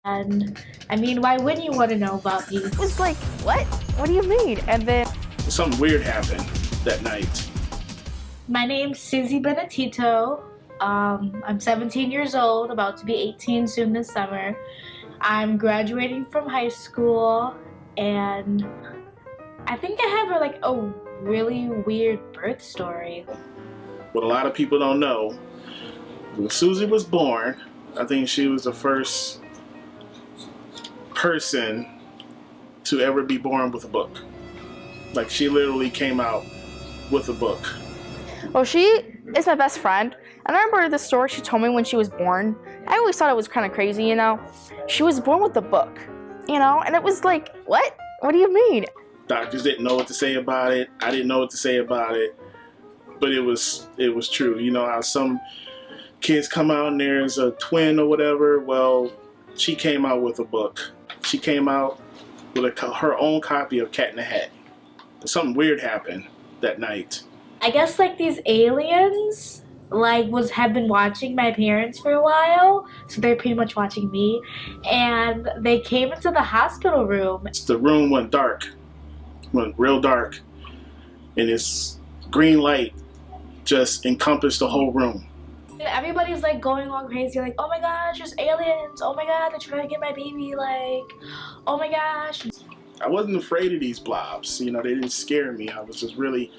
And I mean, why wouldn't you want to know about me? It was like, what? What do you mean? And then something weird happened that night. My name's Susie Benedito. I'm 17 years old, about to be 18 soon this summer. I'm graduating from high school, and I think I have like a really weird birth story. What a lot of people don't know, when Susie was born, I think she was the first person to ever be born with a book. Like, she literally came out with a book. well, she is my best friend. And I remember the story she told me when she was born. I always thought it was kind of crazy, you know? She was born with a book, you know? And it was like, what? What do you mean? Doctors didn't know what to say about it. I didn't know what to say about it. But it was true. You know how some kids come out and there's a twin or whatever? Well, she came out with a book. She came out with her own copy of Cat in the Hat. Something weird happened that night. I guess like these aliens have been watching my parents for a while, so they're pretty much watching me, and they came into the hospital room. The room went dark, went real dark, and this green light just encompassed the whole room. And everybody's like going all crazy, like, oh my gosh, there's aliens, oh my god, they're trying to get my baby, like, oh my gosh. I wasn't afraid of these blobs, you know, they didn't scare me. I was just really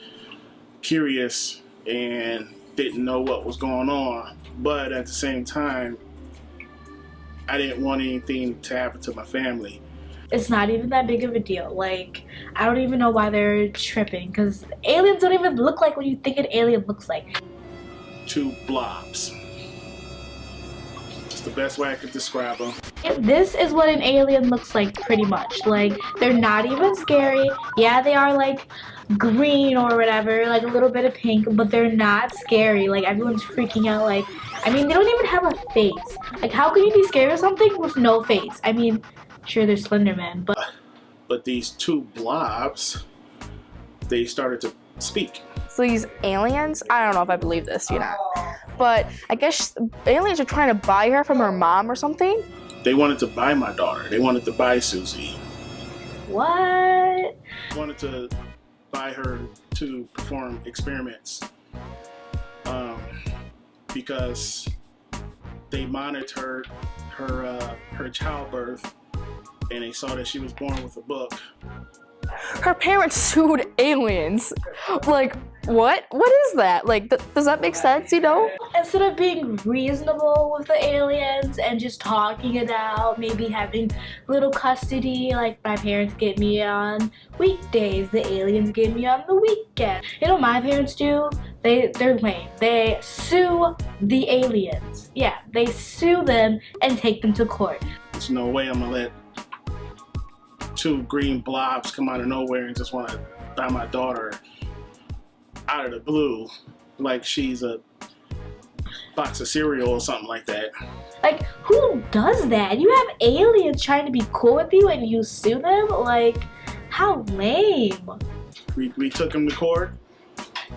curious and didn't know what was going on, but at the same time I didn't want anything to happen to my family. It's not even that big of a deal. Like, I don't even know why they're tripping, because aliens don't even look like what you think an alien looks like. Two blobs. It's the best way I could describe them. This is what an alien looks like, pretty much. Like, they're not even scary. Yeah, they are like green or whatever, like a little bit of pink, but they're not scary. Like, everyone's freaking out. Like, I mean, they don't even have a face. Like, how can you be scared of something with no face? I mean, sure, there's Slender Man, but these two blobs, they started to speak. So these aliens, I don't know if I believe this, you know. But I guess aliens are trying to buy her from her mom or something. They wanted to buy my daughter. They wanted to buy Susie. What? They wanted to buy her to perform experiments because they monitored her childbirth, and they saw that she was born with a book. Her parents sued aliens. Like, what? What is that? Like, does that make sense, you know? Instead of being reasonable with the aliens and just talking it out, maybe having little custody, like my parents get me on weekdays, the aliens get me on the weekend. You know what my parents do? They're lame. They sue the aliens. Yeah, they sue them and take them to court. There's no way I'm gonna let two green blobs come out of nowhere and just want to buy my daughter out of the blue like she's a box of cereal or something like that. Like, who does that? You have aliens trying to be cool with you and you sue them? Like, how lame. We took him to court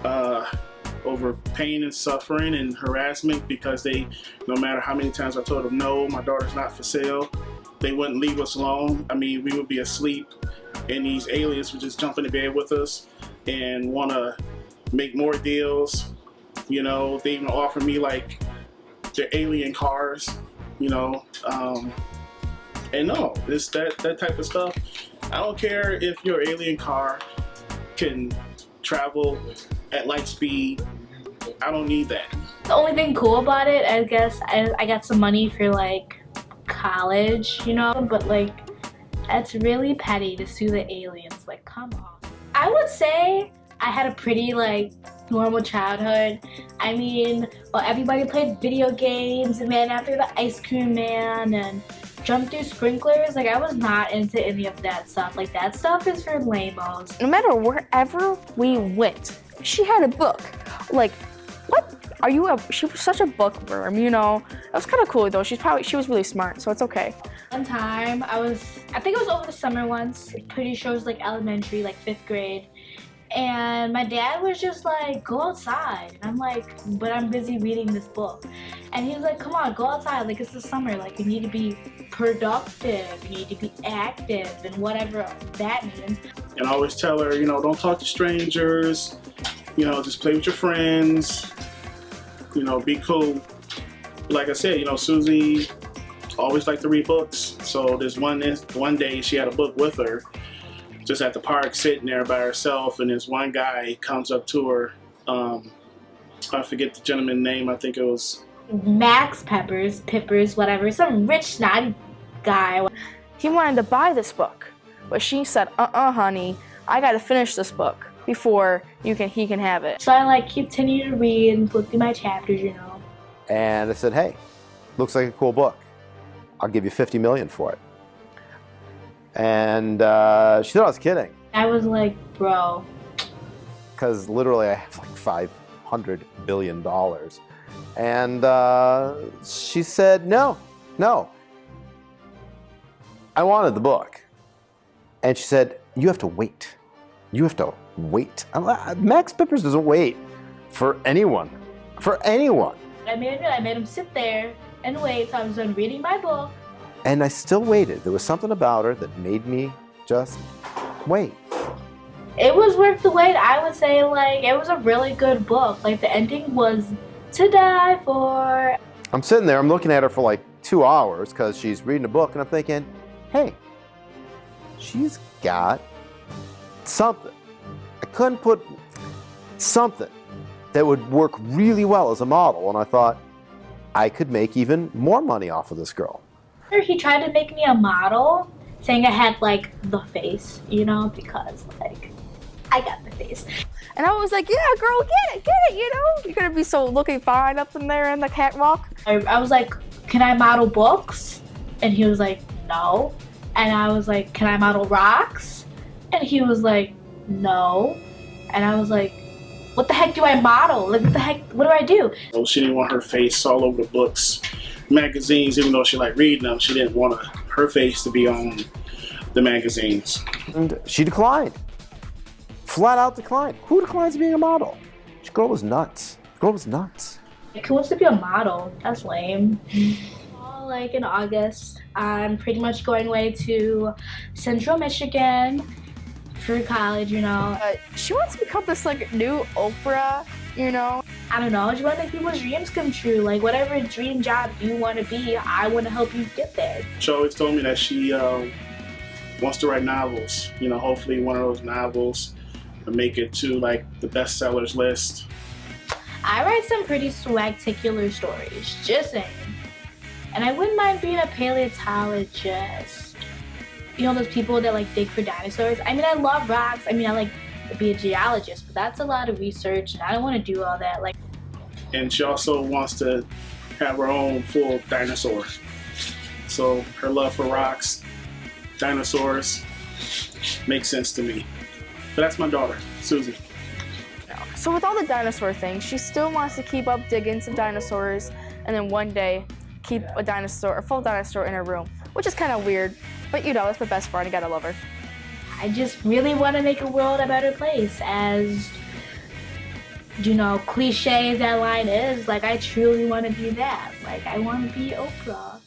over pain and suffering and harassment because they, no matter how many times I told them, no, my daughter's not for sale, they wouldn't leave us alone. I mean, we would be asleep and these aliens would just jump into bed with us and want to make more deals. You know, they even offer me like their alien cars, you know. And no, it's that type of stuff. I don't care if your alien car can travel at light speed. I don't need that. The only thing cool about it, I guess, I got some money for like college, you know, but like, that's really petty to sue the aliens. Like, come on. I would say I had a pretty like normal childhood. I mean, well, everybody played video games and ran after the ice cream man and jumped through sprinklers. Like, I was not into any of that stuff. Like, that stuff is for lamos. No matter wherever we went, she had a book. Like, what? She was such a bookworm, you know? It was kind of cool though. She was really smart, so it's okay. One time, I think it was over the summer once. Pretty sure it was like elementary, like 5th grade. And my dad was just like, go outside. And I'm like, but I'm busy reading this book. And he was like, come on, go outside. Like, it's the summer. Like, you need to be productive. You need to be active and whatever that means. And I always tell her, you know, don't talk to strangers. You know, just play with your friends. You know, be cool. Like I said, you know, Susie always liked to read books. So there's one day she had a book with her, just at the park sitting there by herself, and this one guy comes up to her. I forget the gentleman's name. I think it was Max Pippers, whatever. Some rich, snotty guy. He wanted to buy this book, but she said, honey, I gotta finish this book before he can have it. So I like continue to read and flip through my chapters, you know. And I said, hey, looks like a cool book. I'll give you $50 million for it. And she thought I was kidding. I was like, bro. Because literally I have like $500 billion. And she said, no. I wanted the book. And she said, you have to wait. You have to wait. Max Pippers doesn't wait for anyone. I made him sit there and wait till I was done reading my book. And I still waited. There was something about her that made me just wait. It was worth the wait. I would say, like, it was a really good book. Like, the ending was to die for. I'm sitting there, I'm looking at her for like 2 hours because she's reading a book, and I'm thinking, hey, she's got something. I couldn't put something that would work really well as a model, and I thought I could make even more money off of this girl. He tried to make me a model, saying I had, like, the face, you know, because, like, I got the face. And I was like, yeah, girl, get it, you know? You're gonna be so looking fine up in there in the catwalk. I was like, can I model books? And he was like, no. And I was like, can I model rocks? And he was like, no. And I was like, what the heck do I model? Like, what do I do? So she didn't want her face all over the books, magazines, even though she liked reading them. She didn't want her face to be on the magazines. And she declined. Flat out declined. Who declines being a model? This girl was nuts. Who wants to be a model? That's lame. Like in August, I'm pretty much going away to Central Michigan for college, you know. She wants to become this like new Oprah, you know. I don't know, I just want to make people's dreams come true. Like, whatever dream job you want to be, I want to help you get there. She always told me that she wants to write novels. You know, hopefully one of those novels will make it to like the bestsellers list. I write some pretty swagticular stories, just saying. And I wouldn't mind being a paleontologist. You know, those people that like dig for dinosaurs. I mean, I love rocks. I mean, I like to be a geologist, but that's a lot of research, and I don't want to do all that. Like, and she also wants to have her own full dinosaur. So her love for rocks, dinosaurs, makes sense to me. But that's my daughter, Susie. So with all the dinosaur things, she still wants to keep up digging some dinosaurs, and then one day keep a full dinosaur in her room, which is kind of weird. But you know, that's my best friend. You gotta love her. I just really want to make a world a better place. As you know, cliche as that line is, like, I truly want to be that. Like, I want to be Oprah.